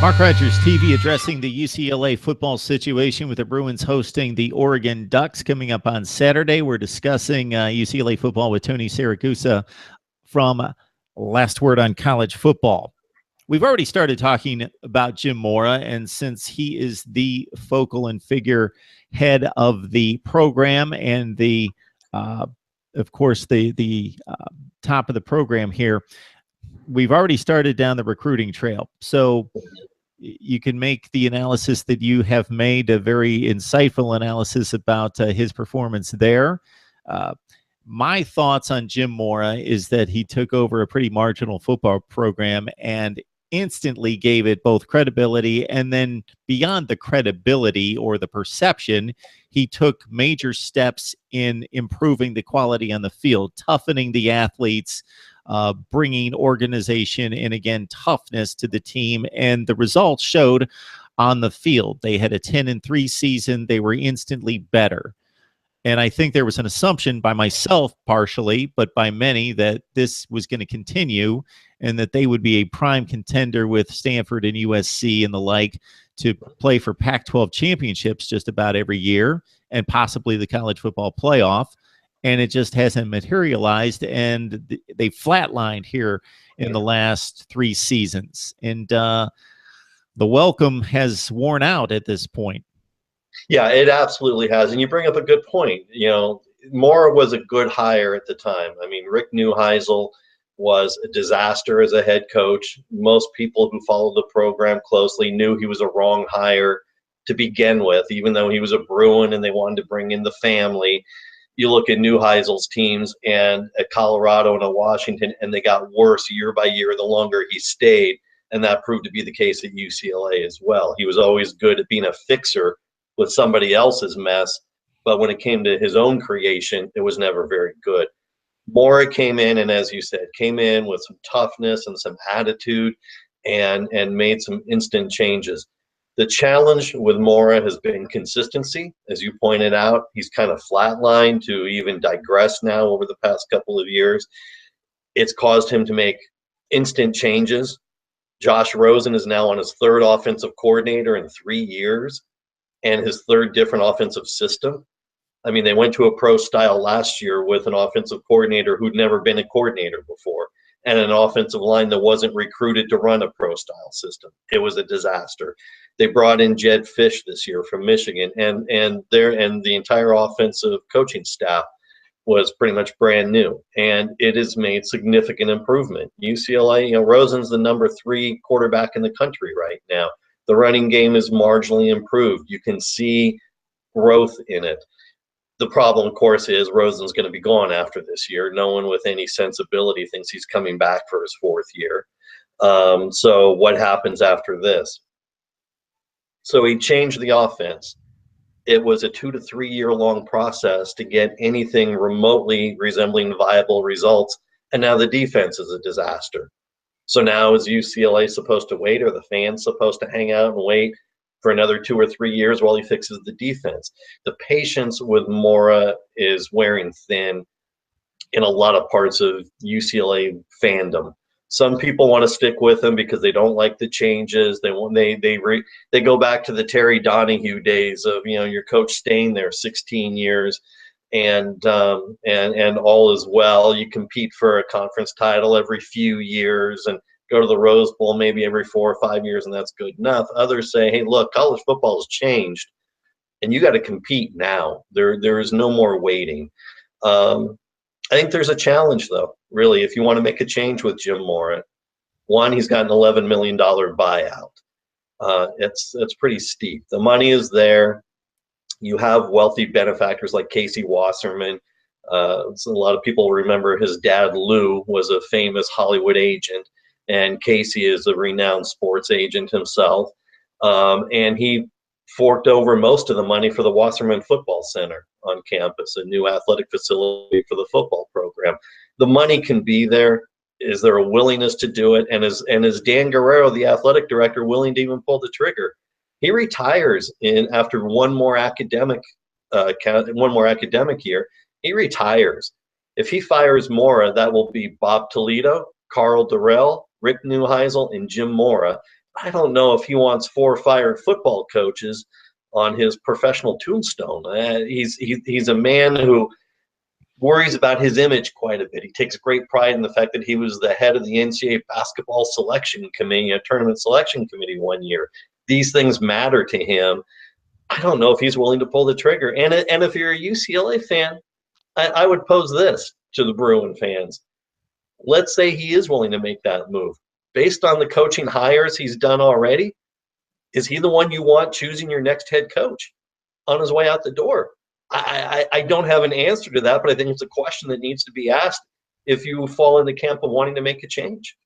Mark Rogers TV addressing the UCLA football situation with the Bruins hosting the Oregon Ducks coming up on Saturday. We're discussing UCLA football with Tony Siragusa from Last Word on College Football. We've already started talking about Jim Mora, and since he is the focal and figure head of the program and the, of course, the top of the program here, we've already started down the recruiting trail. So you can make the analysis that you have made, a very insightful analysis about his performance there. My thoughts on Jim Mora is that he took over a pretty marginal football program and instantly gave it both credibility, and then beyond the credibility or the perception, he took major steps in improving the quality on the field, toughening the athletes, bringing organization and, again, toughness to the team. And the results showed on the field. They had a 10-3 season. They were instantly better. And I think there was an assumption by myself partially, but by many, that this was going to continue and that they would be a prime contender with Stanford and USC and the like to play for Pac-12 championships just about every year and possibly the college football playoff. And it just hasn't materialized, and they flatlined here in the last 3 seasons. And the welcome has worn out at this point. Yeah, it absolutely has. And you bring up a good point. You know, Mora was a good hire at the time. I mean, Rick Neuheisel was a disaster as a head coach. Most people who followed the program closely knew he was a wrong hire to begin with, even though he was a Bruin and they wanted to bring in the family. You look at Neuheisel's teams and at Colorado and at Washington, and they got worse year by year the longer he stayed. And that proved to be the case at UCLA as well. He was always good at being a fixer with somebody else's mess, but when it came to his own creation, it was never very good. Mora came in, and as you said, came in with some toughness and some attitude and made some instant changes. The challenge with Mora has been consistency. As you pointed out, he's kind of flatlined to even digress now over the past couple of years. It's caused him to make instant changes. Josh Rosen is now on his 3rd offensive coordinator in 3 years and his 3rd different offensive system. I mean, they went to a pro style last year with an offensive coordinator who'd never been a coordinator before and an offensive line that wasn't recruited to run a pro style system. It was a disaster. They brought in Jed Fish this year from Michigan, and the entire offensive coaching staff was pretty much brand new, and it has made significant improvement. UCLA, you know, Rosen's the number 3 quarterback in the country right now. The running game is marginally improved. You can see growth in it. The problem, of course, is Rosen's going to be gone after this year. No one with any sensibility thinks he's coming back for his 4th year. So what happens after this? So he changed the offense. It was a 2 to 3 year long process to get anything remotely resembling viable results. And now the defense is a disaster. So now is UCLA supposed to wait? Are the fans supposed to hang out and wait for another 2 or 3 years while he fixes the defense? The patience with Mora is wearing thin in a lot of parts of UCLA fandom. Some people want to stick with him because they don't like the changes. They go back to the Terry Donahue days of, you know, your coach staying there 16 years and all is well. You compete for a conference title every few years and go to the Rose Bowl maybe every 4 or 5 years, and that's good enough. Others say, hey, look, college football has changed, and you got to compete now. There is no more waiting. I think there's a challenge, though, really, if you want to make a change with Jim Mora. One, he's got an $11 million buyout. It's pretty steep. The money is there. You have wealthy benefactors like Casey Wasserman. So a lot of people remember his dad, Lou, was a famous Hollywood agent, and Casey is a renowned sports agent himself. And he forked over most of the money for the Wasserman Football Center on campus, a new athletic facility for the football program. The money can be there. Is there a willingness to do it? And is Dan Guerrero, the athletic director, willing to even pull the trigger? He retires after one more academic year. He retires. If he fires Mora, that will be Bob Toledo, Carl Durrell, Rick Neuheisel, and Jim Mora. I don't know if he wants 4 fired football coaches on his professional tombstone. He's a man who worries about his image quite a bit. He takes great pride in the fact that he was the head of the NCAA basketball selection committee, a tournament selection committee one year. These things matter to him. I don't know if he's willing to pull the trigger. And if you're a UCLA fan, I would pose this to the Bruin fans. Let's say he is willing to make that move. Based on the coaching hires he's done already, is he the one you want choosing your next head coach on his way out the door? I don't have an answer to that, but I think it's a question that needs to be asked if you fall in the camp of wanting to make a change.